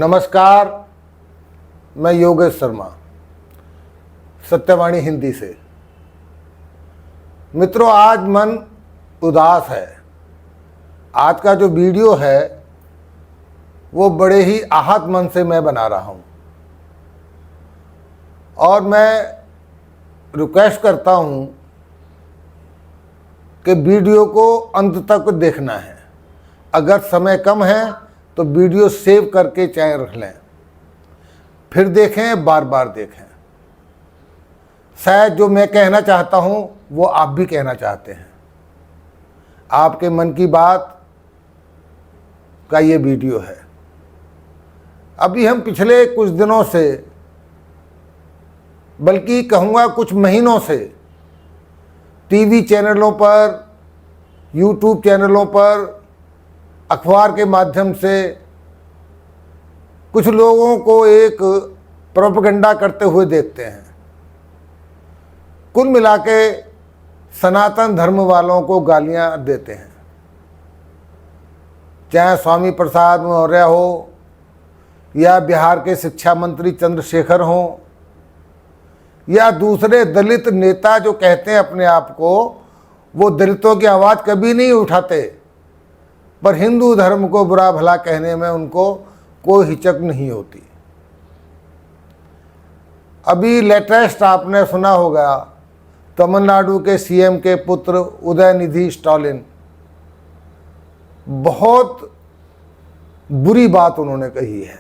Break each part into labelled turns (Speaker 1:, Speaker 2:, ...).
Speaker 1: नमस्कार, मैं योगेश शर्मा, सत्यवाणी हिंदी से। मित्रों, आज मन उदास है। आज का जो वीडियो है वो बड़े ही आहत मन से मैं बना रहा हूँ और मैं रिक्वेस्ट करता हूँ कि वीडियो को अंत तक देखना है। अगर समय कम है तो वीडियो सेव करके चाहे रख लें, फिर देखें, बार बार देखें। शायद जो मैं कहना चाहता हूं वो आप भी कहना चाहते हैं। आपके मन की बात का ये वीडियो है। अभी हम पिछले कुछ दिनों से, बल्कि कहूँगा कुछ महीनों से, टीवी चैनलों पर, यूट्यूब चैनलों पर, अखबार के माध्यम से कुछ लोगों को एक प्रोपेगेंडा करते हुए देखते हैं। कुल मिला के सनातन धर्म वालों को गालियां देते हैं, चाहे स्वामी प्रसाद मौर्य हो या बिहार के शिक्षा मंत्री चंद्रशेखर हो या दूसरे दलित नेता जो कहते हैं अपने आप को वो दलितों की आवाज़ कभी नहीं उठाते, पर हिंदू धर्म को बुरा भला कहने में उनको कोई हिचक नहीं होती। अभी लेटेस्ट आपने सुना होगा, तमिलनाडु के सीएम के पुत्र उदयनिधि स्टालिन, बहुत बुरी बात उन्होंने कही है।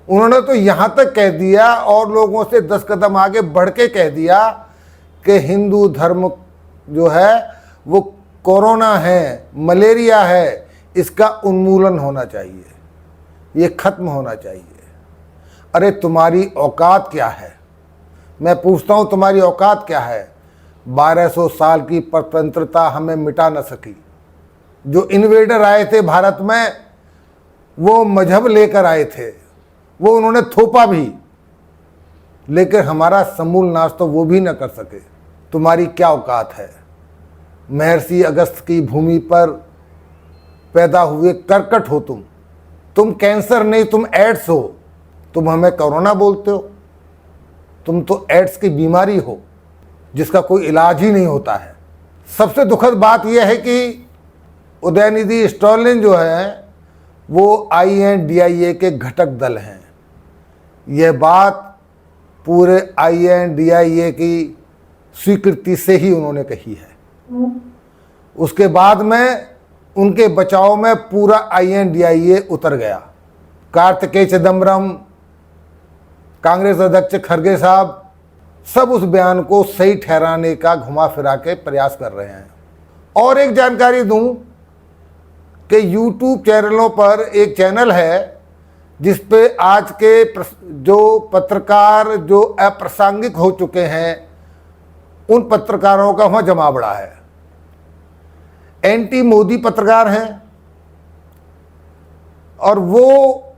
Speaker 1: उन्होंने तो यहाँ तक कह दिया और लोगों से 10 कदम आगे बढ़ के कह दिया कि हिंदू धर्म जो है वो कोरोना है, मलेरिया है, इसका उन्मूलन होना चाहिए, ये खत्म होना चाहिए। अरे तुम्हारी औकात क्या है? मैं पूछता हूँ, तुम्हारी औकात क्या है? 1200 साल की स्वतंत्रता हमें मिटा न सकी। जो इन्वेडर आए थे भारत में वो मजहब लेकर आए थे, वो उन्होंने थोपा भी, लेकिन हमारा समूल नाश तो वो भी न कर सके। तुम्हारी क्या औकात है? महर्षि अगस्त की भूमि पर पैदा हुए कर्कट हो तुम कैंसर नहीं, तुम एड्स हो। तुम हमें कोरोना बोलते हो, तुम तो एड्स की बीमारी हो जिसका कोई इलाज ही नहीं होता है। सबसे दुखद बात यह है कि उदयनिधि स्टालिन जो है वो INDIA के घटक दल हैं। यह बात पूरे INDIA की स्वीकृति से ही उन्होंने कही है। उसके बाद में उनके बचाव में पूरा INDIA उतर गया। कार्तिकेय चिदम्बरम, कांग्रेस अध्यक्ष खड़गे साहब, सब उस बयान को सही ठहराने का घुमा फिरा के प्रयास कर रहे हैं। और एक जानकारी दूं कि यूट्यूब चैनलों पर एक चैनल है जिस पे आज के जो पत्रकार जो अप्रासंगिक हो चुके हैं उन पत्रकारों का वहाँ जमावड़ा है। एंटी मोदी पत्रकार हैं और वो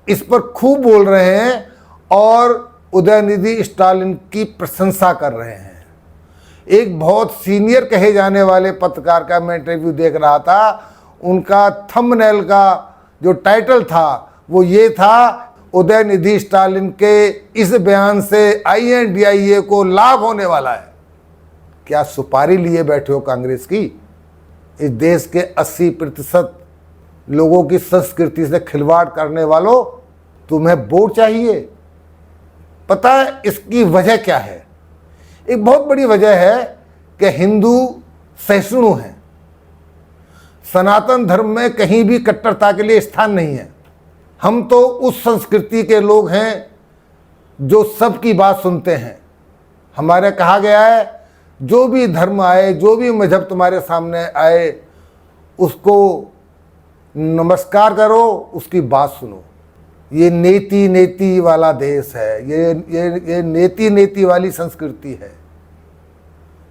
Speaker 1: इस पर खूब बोल रहे हैं और उदयनिधि स्टालिन की प्रशंसा कर रहे हैं। एक बहुत सीनियर कहे जाने वाले पत्रकार का मैं इंटरव्यू देख रहा था। उनका थंबनेल का जो टाइटल था वो ये था, उदयनिधि स्टालिन के इस बयान से INDIA को लाभ होने वाला है। क्या सुपारी लिए बैठे हो कांग्रेस की? इस देश के 80% लोगों की संस्कृति से खिलवाड़ करने वालों, तुम्हें वोट चाहिए? पता है इसकी वजह क्या है? एक बहुत बड़ी वजह है कि हिंदू सहिष्णु हैं। सनातन धर्म में कहीं भी कट्टरता के लिए स्थान नहीं है। हम तो उस संस्कृति के लोग हैं जो सबकी बात सुनते हैं। हमारे कहा गया है, जो भी धर्म आए, जो भी मजहब तुम्हारे सामने आए, उसको नमस्कार करो, उसकी बात सुनो। ये नेति नेति वाला देश है, ये नेति नेति वाली संस्कृति है।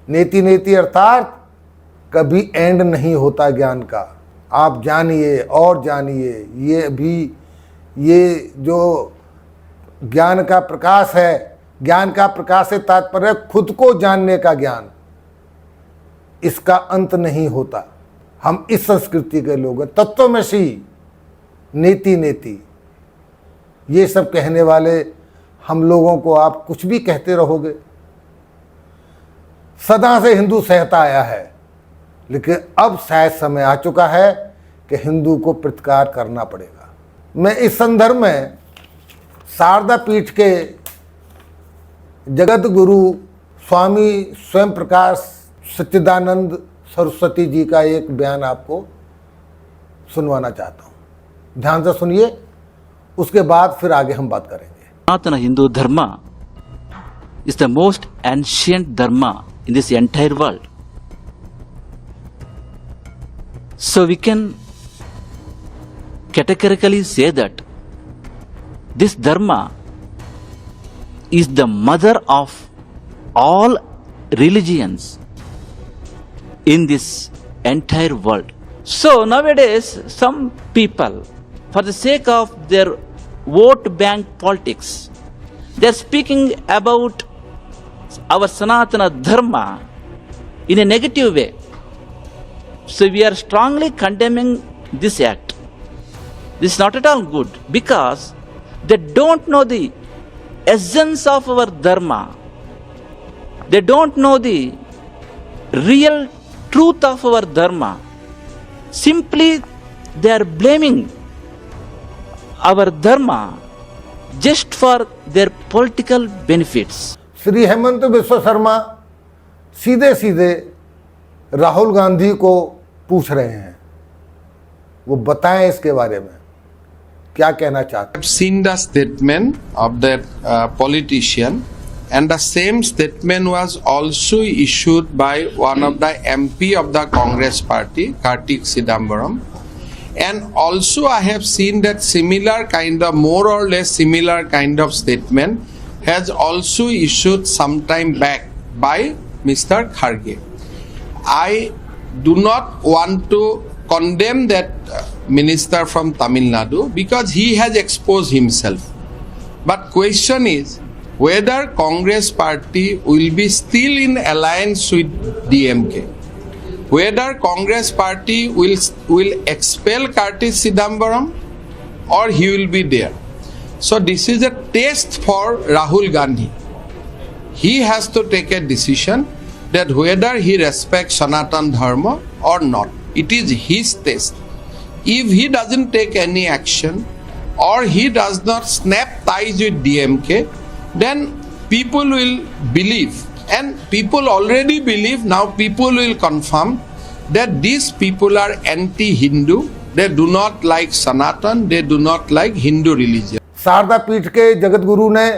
Speaker 1: नेति नेति अर्थात कभी एंड नहीं होता ज्ञान का। आप जानिए और जानिए। ये जो ज्ञान का प्रकाश है, ज्ञान का प्रकाश से तात्पर्य खुद को जानने का ज्ञान, इसका अंत नहीं होता। हम इस संस्कृति के लोग हैं। तत्वमसी, नीति नीति, ये सब कहने वाले हम लोगों को आप कुछ भी कहते रहोगे। सदा से हिंदू सहता आया है, लेकिन अब शायद समय आ चुका है कि हिंदू को प्रतिकार करना पड़ेगा। मैं इस संदर्भ में शारदा पीठ के जगत गुरु स्वामी स्वयं प्रकाश सच्चिदानंद सरस्वती जी का एक बयान आपको सुनवाना चाहता हूँ। ध्यान से सुनिए, उसके बाद फिर आगे हम बात करेंगे।
Speaker 2: Sanatana Hindu Dharma is the most ancient Dharma in this entire world. So we can categorically say that this Dharma is the mother of all religions in this entire world. So nowadays, some people, for the sake of their vote bank politics, they are speaking about our Sanatana Dharma in a negative way. So we are strongly condemning this act. This is not at all good, because they don't know the essence of our Dharma. They don't know the real truth of our Dharma. Simply they are blaming our Dharma just for their political benefits.
Speaker 1: Shri Hemant Biswa Sharma सीधे सीधे राहुल गांधी को पूछ रहे हैं, वो बताएं इसके बारे में क्या कहना चाहते हैं।
Speaker 3: I've seen the statement of that politician, and the same statement was also issued by one of the MP of the Congress party, Kartik Chidambaram. And also I have seen that similar kind of, more or less similar kind of statement has also issued some time back by Mr. Kharge. I do not want to condemn that minister from Tamil Nadu because he has exposed himself. But question is whether Congress party will be still in alliance with DMK. Whether Congress party will expel Kartik Chidambaram or he will be there. So this is a test for Rahul Gandhi. He has to take a decision that whether he respects Sanatan Dharma or not. It is his test. If he doesn't take any action or he does not snap ties with DMK, then people will believe, and people already believe, now people will confirm that these people are anti-Hindu. They do not like Sanatan, they do not like Hindu religion.
Speaker 1: Sharda पीठ के जगत गुरु ने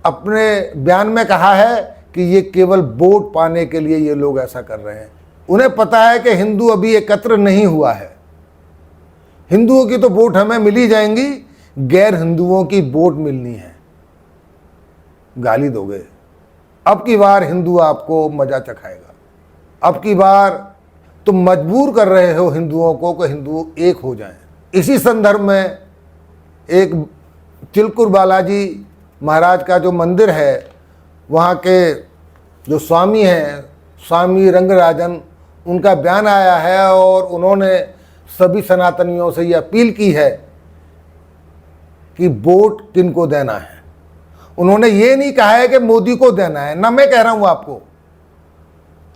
Speaker 1: अपने बयान में कहा है कि ये केवल वोट पाने के लिए ये लोग ऐसा कर रहे हैं। उन्हें पता है कि हिंदू अभी एकत्र नहीं हुआ है। हिंदुओं की तो वोट हमें मिली जाएंगी, गैर हिंदुओं की वोट मिलनी है। गाली दोगे, अब की बार हिंदू आपको मजा चखाएगा। अब की बार तुम मजबूर कर रहे हो हिंदुओं को कि हिंदू एक हो जाएं। इसी संदर्भ में एक चिलकुर बालाजी महाराज का जो मंदिर है, वहाँ के जो स्वामी हैं, स्वामी रंगराजन, उनका बयान आया है और उन्होंने सभी सनातनियों से ये अपील की है कि वोट किनको देना है। उन्होंने ये नहीं कहा है कि मोदी को देना है, ना मैं कह रहा हूँ आपको,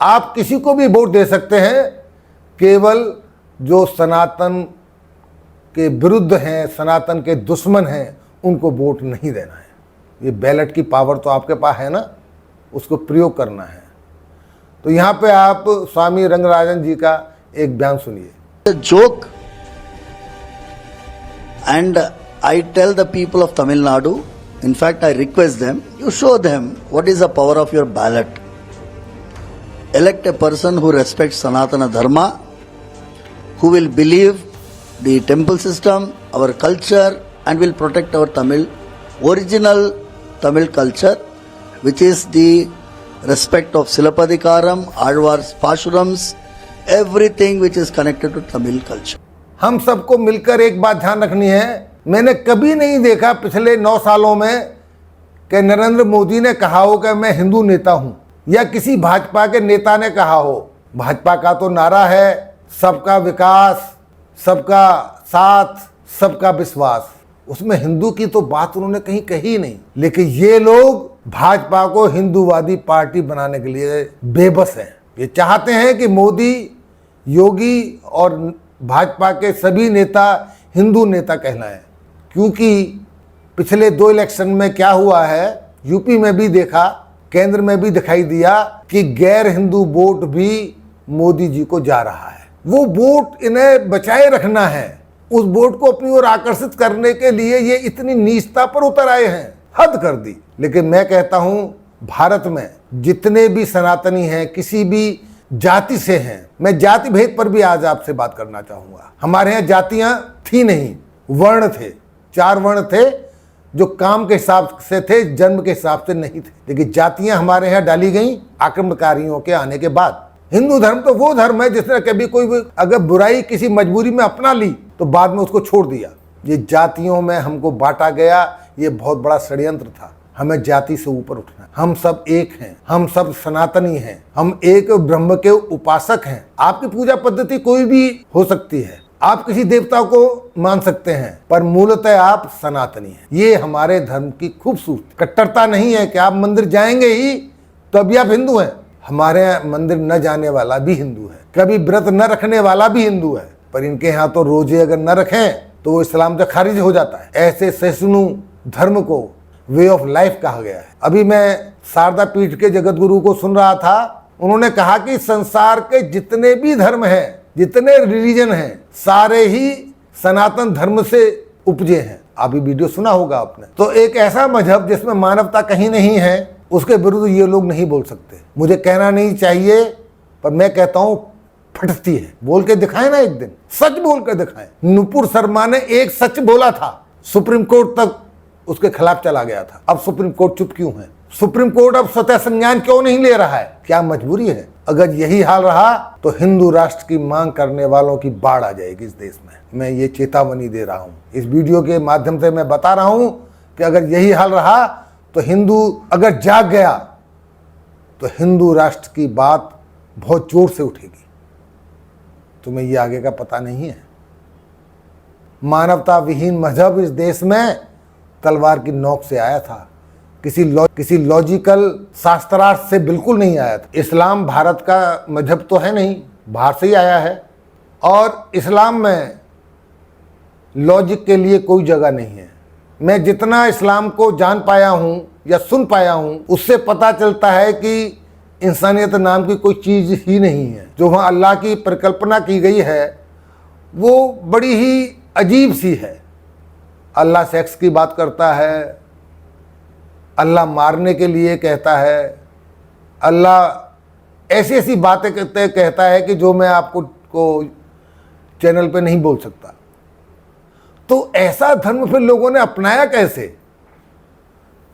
Speaker 1: आप किसी को भी वोट दे सकते हैं, केवल जो सनातन के विरुद्ध हैं, सनातन के दुश्मन हैं, उनको वोट नहीं देना है। ये बैलेट की पावर तो आपके पास है ना, उसको प्रयोग करना है। तो यहाँ पे आप स्वामी रंगराजन जी का एक बयान सुनिए।
Speaker 4: A joke, and I tell the people of Tamil Nadu, in fact I request them, you show them what is the power of your ballot. Elect a person who respects Sanatana Dharma, who will believe the temple system, our culture, and will protect our original Tamil culture, which is the respect of Silapadikaram, Alvar's Pashurams, everything which is connected to Tamil culture.
Speaker 1: हम सबको मिलकर एक बात ध्यान रखनी है, मैंने कभी नहीं देखा पिछले 9 सालों में कि नरेंद्र मोदी ने कहा हो कि मैं हिंदू नेता हूं, या किसी भाजपा के नेता ने कहा हो। भाजपा का तो नारा है सबका विकास, सबका साथ, सबका विश्वास। उसमें हिंदू की तो बात उन्होंने कहीं कही नहीं। लेकिन ये लोग भाजपा को हिंदूवादी पार्टी बनाने के लिए बेबस हैं। ये चाहते हैं कि मोदी, योगी और भाजपा के सभी नेता हिंदू नेता कहलाएं, क्योंकि पिछले 2 इलेक्शन में क्या हुआ है, यूपी में भी देखा, केंद्र में भी दिखाई दिया कि गैर हिंदू वोट भी मोदी जी को जा रहा है। वो वोट इन्हें बचाए रखना है, उस वोट को अपनी ओर आकर्षित करने के लिए ये इतनी नीचता पर उतर आए हैं, हद कर दी। लेकिन मैं कहता हूं, भारत में जितने भी सनातनी हैं, किसी भी जाति से हैं, मैं जाति भेद पर भी आज आपसे बात करना चाहूंगा। हमारे यहाँ जातियां थी नहीं, वर्ण थे, 4 वर्ण थे जो काम के हिसाब से थे, जन्म के हिसाब से नहीं थे। लेकिन जातियां हमारे यहाँ डाली गई आक्रमणकारियों के आने के बाद। हिंदू धर्म तो वो धर्म है जिसने कभी कोई भी अगर बुराई किसी मजबूरी में अपना ली तो बाद में उसको छोड़ दिया। ये जातियों में हमको बांटा गया, ये बहुत बड़ा षड्यंत्र था। हमें जाति से ऊपर उठना है। हम सब एक हैं, हम सब सनातनी हैं, हम एक ब्रह्म के उपासक हैं। आपकी पूजा पद्धति कोई भी हो सकती है, आप किसी देवता को मान सकते हैं, पर मूलतः आप सनातनी हैं। ये हमारे धर्म की खूबसूरती। कट्टरता नहीं है कि आप मंदिर जाएंगे ही तो अभी आप हिंदू हैं। हमारे यहाँ मंदिर न जाने वाला भी हिंदू है, कभी व्रत न रखने वाला भी हिंदू है, पर इनके यहाँ तो रोजे अगर न रखें तो वो इस्लाम से खारिज हो जाता है। ऐसे सहिष्णु धर्म को वे ऑफ लाइफ कहा गया है। अभी मैं शारदा पीठ के जगत गुरु को सुन रहा था, उन्होंने कहा कि संसार के जितने भी धर्म हैं, जितने रिलीजन हैं, सारे ही सनातन धर्म से उपजे हैं। अभी वीडियो सुना होगा आपने। तो एक ऐसा मजहब जिसमें मानवता कहीं नहीं है, उसके विरुद्ध ये लोग नहीं बोल सकते। मुझे कहना नहीं चाहिए, पर मैं कहता हूं फटती है। बोल के दिखाएं ना, एक दिन सच बोल कर दिखाएं। नुपुर शर्मा ने एक सच बोला था, सुप्रीम कोर्ट तक उसके खिलाफ चला गया था। अब सुप्रीम कोर्ट चुप क्यों है? सुप्रीम कोर्ट अब स्वतः संज्ञान क्यों नहीं ले रहा है? क्या मजबूरी है? अगर यही हाल रहा तो हिंदू राष्ट्र की मांग करने वालों की बाढ़ आ जाएगी इस देश में। मैं ये चेतावनी दे रहा हूं। इस वीडियो के माध्यम से मैं बता रहा हूं कि अगर यही हाल रहा तो हिंदू अगर जाग गया तो हिंदू राष्ट्र की बात बहुत जोर से उठेगी। तुम्हें ये आगे का पता नहीं है। मानवता विहीन मजहब इस देश में तलवार की नोक से आया था, किसी लॉजिकल शास्त्रार्थ से बिल्कुल नहीं आया था। इस्लाम भारत का मजहब तो है नहीं, बाहर से ही आया है। और इस्लाम में लॉजिक के लिए कोई जगह नहीं है। मैं जितना इस्लाम को जान पाया हूँ या सुन पाया हूँ, उससे पता चलता है कि इंसानियत नाम की कोई चीज़ ही नहीं है। जो वहाँ अल्लाह की परिकल्पना की गई है वो बड़ी ही अजीब सी है। अल्लाह सेक्स की बात करता है, अल्लाह मारने के लिए कहता है, अल्लाह ऐसी ऐसी बातें कहता है कि जो मैं आपको चैनल पे नहीं बोल सकता। तो ऐसा धर्म फिर लोगों ने अपनाया कैसे?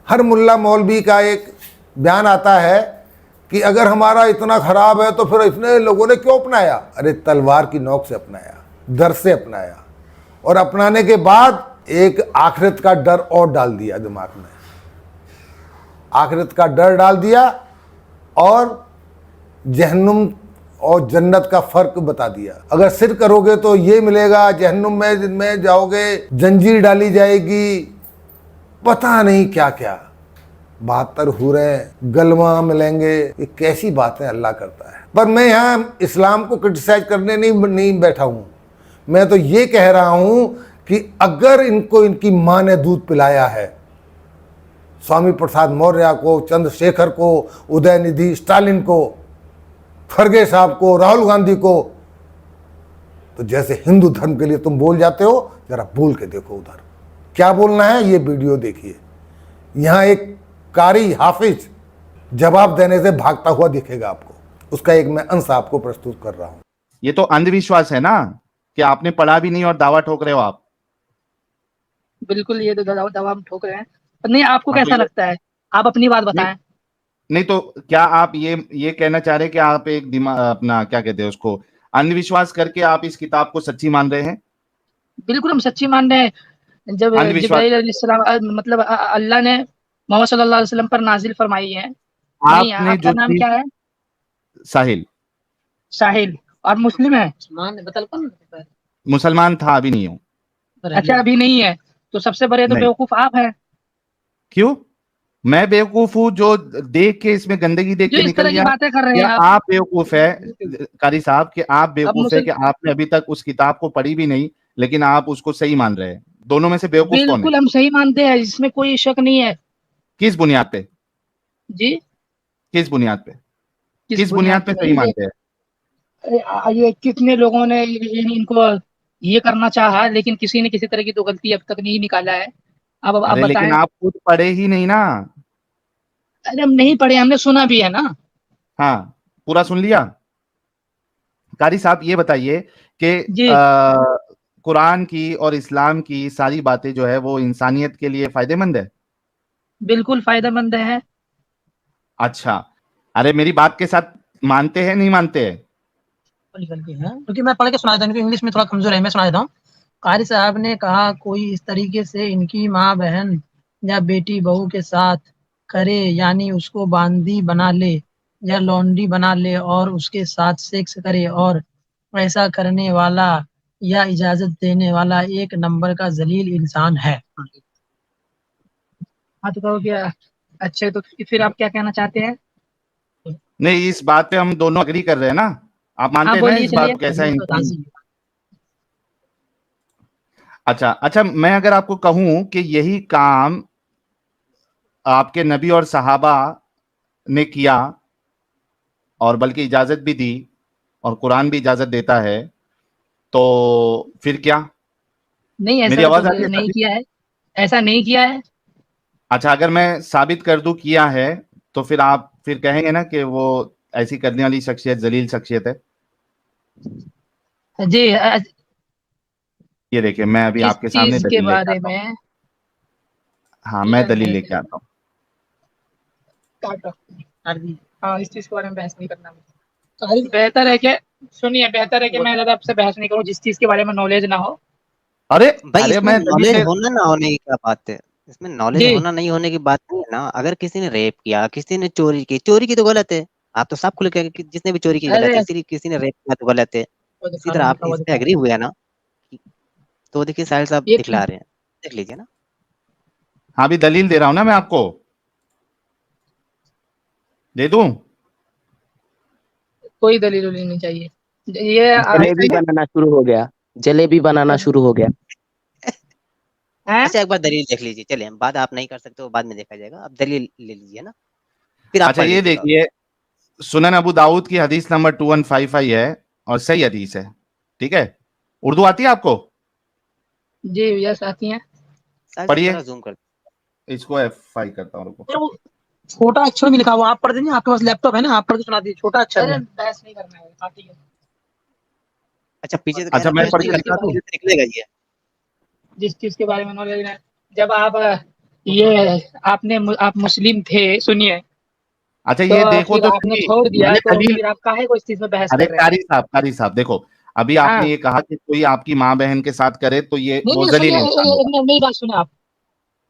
Speaker 1: हर मुल्ला मौलवी का एक बयान आता है कि अगर हमारा इतना खराब है तो फिर इतने लोगों ने क्यों अपनाया? अरे तलवार की नोक से अपनाया, डर से अपनाया, और अपनाने के बाद एक आखिरत का डर और डाल दिया दिमाग में। आखिरत का डर डाल दिया और जहन्नुम और जन्नत का फर्क बता दिया। अगर सिर करोगे तो ये मिलेगा, जहन्नुम में जाओगे जंजीर डाली जाएगी, पता नहीं क्या क्या, 72 हुरें, गलवा मिलेंगे। ये कैसी बातें अल्लाह करता है। पर मैं यहाँ इस्लाम को क्रिटिसाइज करने नहीं बैठा हूँ। मैं तो ये कह रहा हूँ कि अगर इनको इनकी माँ ने दूध पिलाया है, स्वामी प्रसाद मौर्य को, चंद्रशेखर को, उदयनिधि स्टालिन को, खड़गे साहब को, राहुल गांधी को, तो जैसे हिंदू धर्म के लिए तुम बोल जाते हो, जरा बोल के देखो उधर क्या बोलना है। ये वीडियो देखिए, यहाँ एक कारी हाफिज जवाब देने से भागता हुआ दिखेगा आपको। उसका एक मैं अंश आपको प्रस्तुत कर रहा हूँ।
Speaker 5: ये तो अंधविश्वास है ना कि आपने पढ़ा भी नहीं और दावा ठोक रहे हो आप।
Speaker 6: बिल्कुल, ये तो दवा हम ठोक रहे हैं। पर नहीं, आपको
Speaker 5: हाँ,
Speaker 6: कैसा
Speaker 5: तो
Speaker 6: लगता है? आप अपनी बात बताएं।
Speaker 5: नहीं तो क्या आप ये कहना चाह रहे हैं कि आप एक दिमाग अपना क्या कहते हैं उसको, अंधविश्वास करके आप इस किताब को सच्ची मान रहे हैं?
Speaker 6: बिल्कुल हम सच्ची मान रहे हैं। जब
Speaker 5: अंधविश्वास
Speaker 6: जिब्राइल अलैहिस्सलाम मतलब अल्लाह ने मोहम्मद सल्लल्लाहु अलैहि वसल्लम पर नाजिल फरमाई है। नहीं,
Speaker 5: आपने
Speaker 6: आपका
Speaker 5: जो
Speaker 6: नाम क्या है?
Speaker 5: साहिल।
Speaker 6: साहिल। और मुस्लिम है?
Speaker 5: मुसलमान था, अभी नहीं हूँ।
Speaker 6: अच्छा, अभी नहीं है। तो सबसे बड़े तो
Speaker 5: नहीं।
Speaker 6: बेवकूफ आप हैं
Speaker 5: क्यों? मैं बेवकूफ हूँ जो देख के इसमें गंदगी देख
Speaker 6: जो
Speaker 5: के
Speaker 6: इस
Speaker 5: निकल
Speaker 6: तरह की
Speaker 5: गया,
Speaker 6: बातें कर रहे
Speaker 5: या
Speaker 6: हैं आप।
Speaker 5: आप बेवकूफ है कारी साहब कि आप
Speaker 6: अब
Speaker 5: बेवकूफ है कि
Speaker 6: मुसल
Speaker 5: आपने अभी तक उस किताब को पढ़ी भी नहीं लेकिन आप उसको सही मान रहे हैं? दोनों में से बेवकूफ कौन है?
Speaker 6: बिल्कुल हम सही मानते हैं, इसमें कोई शक नहीं है।
Speaker 5: किस बुनियाद पे?
Speaker 6: जी,
Speaker 5: किस बुनियाद पे?
Speaker 6: किस
Speaker 5: किस
Speaker 6: बुनियाद
Speaker 5: बुनियाद पे
Speaker 6: पे?
Speaker 5: सही मानते हैं?
Speaker 6: ये कितने लोगों ने इनको ये करना चाहा, लेकिन किसी ने किसी तरह की तो गलती अब तक नहीं निकाला है। अब
Speaker 5: अरे लेकिन
Speaker 6: बताएं।
Speaker 5: आप खुद पढ़े ही नहीं ना।
Speaker 6: अरे हम नहीं पढ़े, हमने सुना भी है ना।
Speaker 5: हाँ, पूरा सुन लिया। कारी साहब ये बताइए कि
Speaker 6: जी,
Speaker 5: कुरान की और इस्लाम की सारी बातें जो है वो इंसानियत के लिए फायदेमंद है?
Speaker 6: बिल्कुल फायदेमंद है।
Speaker 5: अच्छा, अरे मेरी बात के साथ मानते हैं नहीं मानते हैं?
Speaker 7: निकल के है, क्योंकि मैं पढ़ के सुना देता हूँ, क्योंकि इंग्लिश में थोड़ा कमजोर है, मैं सुना देता हूँ। कारी साहब ने कहा कोई इस तरीके से इनकी माँ बहन या बेटी बहू के साथ करे, यानी उसको बांदी बना ले या लौंडी बना ले और उसके साथ सेक्स करे, और ऐसा करने वाला या इजाजत देने वाला एक नंबर का जलील इंसान है।
Speaker 6: हाँ तो कहो क्या? अच्छा, तो फिर आप क्या कहना चाहते हैं?
Speaker 5: नहीं, इस बात पे हम दोनों अग्री कर रहे हैं ना? आप मानते
Speaker 6: हाँ
Speaker 5: हैं ना
Speaker 6: बोलिए,
Speaker 5: इस
Speaker 6: चलिए।
Speaker 5: बात को, कैसा इंसान? अच्छा अच्छा, मैं अगर आपको कहूं कि यही काम आपके नबी और सहाबा ने किया और बल्कि इजाजत भी दी और कुरान भी इजाजत देता है, तो फिर क्या?
Speaker 6: नहीं,
Speaker 5: मेरी
Speaker 6: ऐसा तो
Speaker 5: आवाज आ रही है
Speaker 6: नहीं
Speaker 5: सभी?
Speaker 6: किया है, ऐसा नहीं किया है।
Speaker 5: अच्छा, अगर मैं साबित कर दूं किया है, तो फिर आप फिर कहेंगे ना कि वो ऐसी करने वाली शख्सियत जलील शख्सियत है?
Speaker 6: जी,
Speaker 5: ये देखिए, मैं अभी
Speaker 6: किस
Speaker 5: आपके सामने
Speaker 6: चीज के
Speaker 5: दलील लेके
Speaker 6: बारे
Speaker 5: आता हूँ।
Speaker 6: में?
Speaker 5: हाँ, मैं दलील लेके आता हूँ।
Speaker 6: हाँ, इस चीज के बारे में बहस नहीं करना। बेहतर है कि सुनिए, बेहतर है कि मैं ज्यादा आपसे बहस नहीं करूं जिस चीज के बारे में नॉलेज ना हो।
Speaker 5: अरे
Speaker 8: भाई
Speaker 5: अरे,
Speaker 8: इसमें
Speaker 5: मैं दलील
Speaker 8: नॉलेज
Speaker 5: ले।
Speaker 8: होना ना होने की क्या बात है? इसमें नॉलेज
Speaker 6: जी,
Speaker 8: होना नहीं होने की बात नहीं है ना। अगर किसी ने रेप किया, किसी ने चोरी की तो गलत है। आप तो साफ खुल के कि जिसने भी चोरी की गलत
Speaker 6: अरे
Speaker 8: है, किसी ने रेप किया तो गलत है। इसी तरह आप इस पे एग्री हुए हैं ना? तो देखिए साहिल साहब
Speaker 6: ये
Speaker 8: दिखला रहे हैं, देख लीजिए ना।
Speaker 5: हाँ, अभी दलील दे रहा हूं ना मैं आपको, दे दूं?
Speaker 6: कोई दलील उलील नहीं चाहिए। ये
Speaker 9: जलेबी बनाना शुरू हो गया, जलेबी बनाना शुरू हो गया।
Speaker 6: हैं?
Speaker 8: अच्छा एक बार दलील देख लीजिए, चलिए बाद आप नहीं कर सकते, वो बाद में देखा जाएगा। आप दलील ले लीजिए ना, फिर आप
Speaker 5: अच्छा,
Speaker 8: पढ़
Speaker 5: ये
Speaker 8: लीजिएगा।
Speaker 5: देखिए, सुनन अबू दाऊद की हदीस नंबर 2155 है और सही हदीस है, ठीक है? उर्दू आती है आपको?
Speaker 6: जी, यस आती हैं।
Speaker 8: साहिल साहब
Speaker 5: पढ़िए,
Speaker 8: थोड़ा जूम कर।
Speaker 5: इसको F5 करता हूँ, रुको।
Speaker 7: वो छोटा अक्षर में लिखा हुआ, आप पढ़ देंगे, आपके पास लैपटॉप है ना, आप पढ़ के सुना दीजिए, छोटा अक्षर
Speaker 6: अरे
Speaker 7: में।
Speaker 6: बहस नहीं करना है, आती है।
Speaker 8: अच्छा पीछे तो कह
Speaker 5: अच्छा,
Speaker 8: रहे
Speaker 5: मैं
Speaker 8: हैं
Speaker 5: पढ़
Speaker 8: पीछे
Speaker 5: के दिखा दूं?
Speaker 8: निकलेगा ये।
Speaker 6: जिस चीज के बारे में नॉलेज है, जब आप ये आप मुस्लिम थे, सुनिए,
Speaker 5: अच्छा,
Speaker 6: तो
Speaker 5: ये देखो
Speaker 6: फिर
Speaker 5: तो
Speaker 6: आपने
Speaker 5: सही,
Speaker 6: छोड़ दिया,
Speaker 5: मैंने
Speaker 6: तो
Speaker 5: दलील।
Speaker 6: फिर आप काहे को इस चीज में बहस
Speaker 5: अरे
Speaker 6: कर रहे हैं?
Speaker 5: कारी साहब देखो, अभी
Speaker 6: हाँ,
Speaker 5: आपने ये कहा कि कोई आपकी माँ बहन के साथ करे तो ये
Speaker 6: नहीं
Speaker 5: वो
Speaker 6: नहीं,
Speaker 5: जलील
Speaker 6: सुनिए,
Speaker 5: इंसान होगा।
Speaker 6: मेरी बात सुने आप।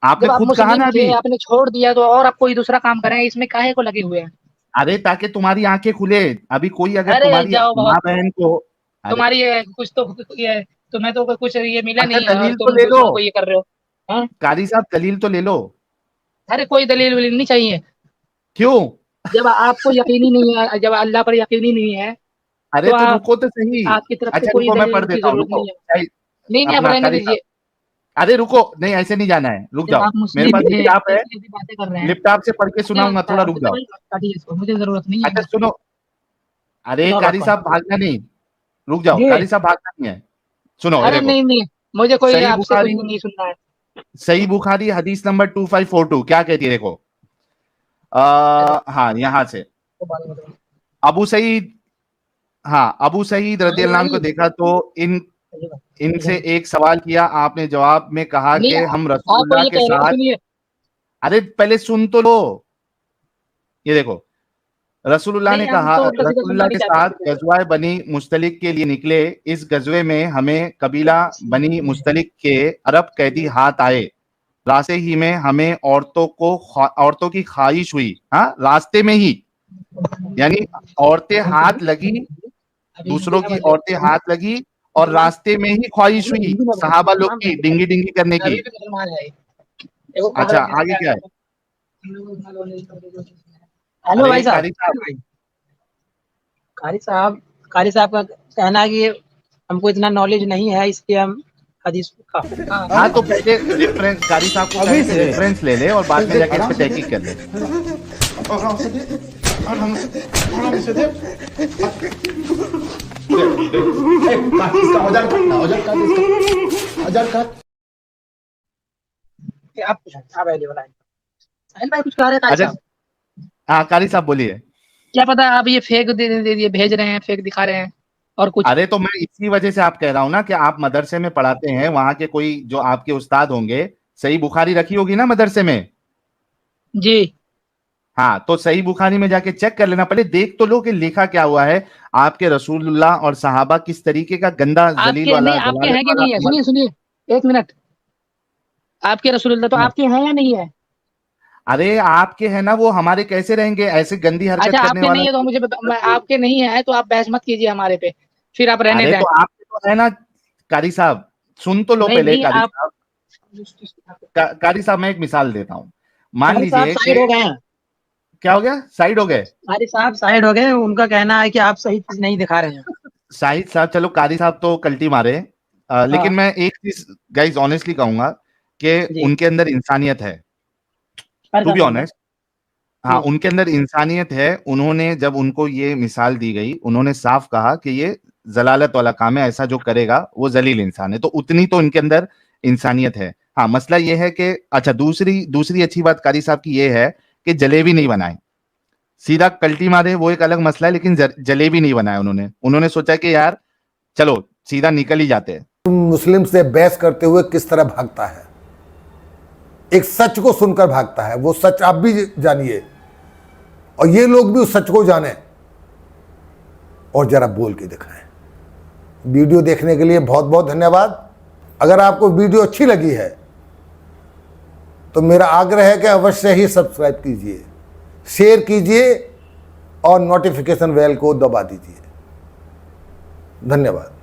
Speaker 5: आपने
Speaker 6: जब आप
Speaker 5: खुद कहा
Speaker 6: मुस्लिम
Speaker 5: ना
Speaker 6: थे,
Speaker 5: अभी।
Speaker 6: आपने छोड़ दिया, तो और आप कोई दूसरा काम करें, इसमें काहे को लगे हुए हैं?
Speaker 5: अरे ताकि तुम्हारी आंखें खुले। अभी कोई अगर
Speaker 6: अरे
Speaker 5: तुम्हारी
Speaker 6: जाओ बाबा,
Speaker 5: माँ बहन को, अरे
Speaker 6: तुम्हारी कुछ तो ये, तुम्हें तो कुछ ये मिला
Speaker 5: अच्छा,
Speaker 6: नहीं है और
Speaker 5: दलील तो
Speaker 6: तुम
Speaker 5: ले लो।
Speaker 6: दूसरों को ये कर रहे हो। हाँ?
Speaker 5: कारी साहब, दलील तो ले लो।
Speaker 6: अरे कोई दलील वलील नहीं चाहिए।
Speaker 5: क्यों?
Speaker 6: जब आपको यकीनी नहीं है, जब अल्लाह पर यकीनी नहीं है,
Speaker 5: अरे
Speaker 6: तो
Speaker 5: तो रुको तो सही।
Speaker 6: आपकी तरफ से
Speaker 5: अच्छा
Speaker 6: कोई
Speaker 5: रुको, मैं पढ़
Speaker 6: दलील की
Speaker 5: देता हूँ,
Speaker 6: जरूरत
Speaker 5: रुको।
Speaker 6: नहीं है। नहीं नहीं, आप
Speaker 5: अपना
Speaker 6: रहने
Speaker 5: कारी साहब,
Speaker 6: दीजिए।
Speaker 5: अरे रुको, नहीं ऐसे नहीं जाना है, रुक
Speaker 6: जब
Speaker 5: जाओ।
Speaker 6: आप
Speaker 5: मेरे
Speaker 6: मुस्लिम
Speaker 5: पास
Speaker 6: थे,
Speaker 5: लैपटॉप है,
Speaker 6: ऐसी ऐसी बातें कर रहे हैं।
Speaker 5: लैपटॉप से पढ़ के सुनाऊंगा, थोड़ा रुक जाओ।
Speaker 6: काटिए इसको, मुझे जरूरत नहीं
Speaker 5: अच्छा
Speaker 6: है।
Speaker 5: सुनो, अरे
Speaker 7: सुनो
Speaker 5: कारी
Speaker 7: बात
Speaker 5: साहब भागना नहीं, रुक जाओ,
Speaker 6: जी,
Speaker 5: कारी साहब भागना नहीं है। सुनो, ये
Speaker 6: अरे
Speaker 5: देखो,
Speaker 6: नहीं नहीं, मुझे कोई
Speaker 5: सही
Speaker 6: आपसे कुछ
Speaker 5: बुखारी,
Speaker 6: नहीं सुनना है।
Speaker 5: सही बुखारी हदीस नंबर 2542 क्या कहती है, देखो। हाँ, यहां से अबू सईद, हाँ, अबू सईद रज़ी अल्लाह अन्हु को देखा तो इनसे एक सवाल किया, आपने जवाब में कहा
Speaker 6: नहीं,
Speaker 5: कि हम
Speaker 6: आप
Speaker 5: रसूलुल्लाह
Speaker 6: ये
Speaker 5: के
Speaker 6: कह रहे हैं,
Speaker 5: साथ।
Speaker 6: सुनिए।
Speaker 5: अरे पहले सुन तो लो, ये देखो, रसूलुल्लाह ने
Speaker 6: नहीं, हम
Speaker 5: कहा,
Speaker 6: तो उल्टा सीधा सुनना
Speaker 5: रसूलुल्लाह
Speaker 6: नहीं
Speaker 5: के
Speaker 6: चाहते
Speaker 5: साथ
Speaker 6: किसी को।
Speaker 5: गज़वा बनी मुस्तलिक के लिए निकले। इस गज़वे में हमें कबीला बनी मुस्तलिक के अरब कैदी हाथ आए। रास्ते ही में हमें औरतों की ख्वाहिश हुई। हाँ, रास्ते में ही, यानी औरतें हाथ लगी, दूसरों की औरतें हाथ लगी और रास्ते में ही ख्वाहिश हुई सहाबा लोग की डिंगी डिंगी करने की।
Speaker 6: अभी भी मुसलमान है ये। देखो
Speaker 5: अच्छा आगे क्या है?
Speaker 6: हेलो
Speaker 5: अरे
Speaker 6: भाई साहब, कारी साहब का कहना है कि हमको इतना नॉलेज नहीं है, इसलिए हम हदीस का
Speaker 5: हाँ तो पहले रेफरेंस कारी साहब को कहे कि रेफरेंस ले ले और बाद में जाके इस पे तहकीक कर ले।
Speaker 6: आप अवेलेबल आए। साहिल भाई कुछ कह रहे थे कारी
Speaker 5: अच्छा
Speaker 6: साहब?
Speaker 5: हाँ कारी साहब बोलिए।
Speaker 6: क्या पता आप ये फेक दे दिए, भेज रहे हैं, फेक दिखा रहे हैं और कुछ।
Speaker 5: अरे तो मैं इसी वजह से आप कह रहा हूँ ना कि आप मदरसे में पढ़ाते हैं, वहां के कोई जो आपके उस्ताद होंगे, सही बुखारी रखी होगी ना मदरसे में।
Speaker 6: जी
Speaker 5: हाँ तो सही बुखारी में जाके चेक कर लेना, पहले देख तो लो कि लिखा क्या हुआ है। आपके रसूलुल्लाह और सहाबा किस तरीके का गंदा जलील
Speaker 6: आपके
Speaker 5: वाला
Speaker 6: नहीं, आपके
Speaker 5: जलालत
Speaker 6: हैं कि
Speaker 5: वाला
Speaker 6: नहीं है?
Speaker 5: अमल।
Speaker 6: सुनिए एक मिनट। आपके रसूलुल्लाह तो आपके हैं या नहीं है?
Speaker 5: अरे आपके है ना, वो हमारे कैसे रहेंगे ऐसे गंदी हरकत
Speaker 6: अच्छा
Speaker 5: करने
Speaker 6: आपके
Speaker 5: वाला।
Speaker 6: नहीं है तो मुझे आपके नहीं है तो आप बहस मत कीजिए हमारे पे, फिर आप रहने
Speaker 5: अरे
Speaker 6: दें।
Speaker 5: तो आपके तो है ना कारी साहब, सुन तो लो
Speaker 6: नहीं
Speaker 5: पहले
Speaker 6: नहीं
Speaker 5: कारी
Speaker 6: आप
Speaker 5: साहब। कारी साहब मैं एक मिसाल देता हूँ। मान
Speaker 6: कारी साहब
Speaker 5: लीजिए
Speaker 6: साइड हो
Speaker 5: कि
Speaker 6: गए हैं।
Speaker 5: क्या हो गया, साइड हो गए।
Speaker 6: कारी साहब साइड हो गए, उनका कहना है कि आप सही चीज नहीं दिखा रहे हैं।
Speaker 5: शाहिद साहब, चलो कारी साहब तो कल्टी मारे, लेकिन
Speaker 6: हाँ
Speaker 5: मैं एक चीज गाइज ऑनेस्टली कहूंगा कि
Speaker 6: जी,
Speaker 5: उनके अंदर इंसानियत है।
Speaker 6: कारी
Speaker 5: टू
Speaker 6: साहब
Speaker 5: बी
Speaker 6: के अंदर
Speaker 5: ऑनेस्ट, हाँ
Speaker 6: जी।
Speaker 5: उनके अंदर इंसानियत है। उन्होंने जब उनको ये मिसाल दी गई, उन्होंने साफ कहा कि ये जलालत वाला काम है, ऐसा जो करेगा वो जलील इंसान है। तो उतनी तो इनके अंदर इंसानियत है। हाँ मसला ये है कि अच्छा, दूसरी दूसरी अच्छी बात कारी साहब की ये है कि जलेबी नहीं बनाए, सीधा कल्टी मारे वो एक अलग मसला है, लेकिन जलेबी नहीं बनाया उन्होंने। उन्होंने सोचा कि यार चलो सीधा निकल ही जाते हैं।
Speaker 1: मुस्लिम से बहस करते हुए किस तरह भागता है, एक सच को सुनकर भागता है। वो सच आप भी जानिए और ये लोग भी उस सच को जाने और जरा बोल के दिखाएं। वीडियो देखने के लिए बहुत बहुत धन्यवाद। अगर आपको वीडियो अच्छी लगी है तो मेरा आग्रह है कि अवश्य ही सब्सक्राइब कीजिए, शेयर कीजिए और नोटिफिकेशन बेल को दबा दीजिए। धन्यवाद।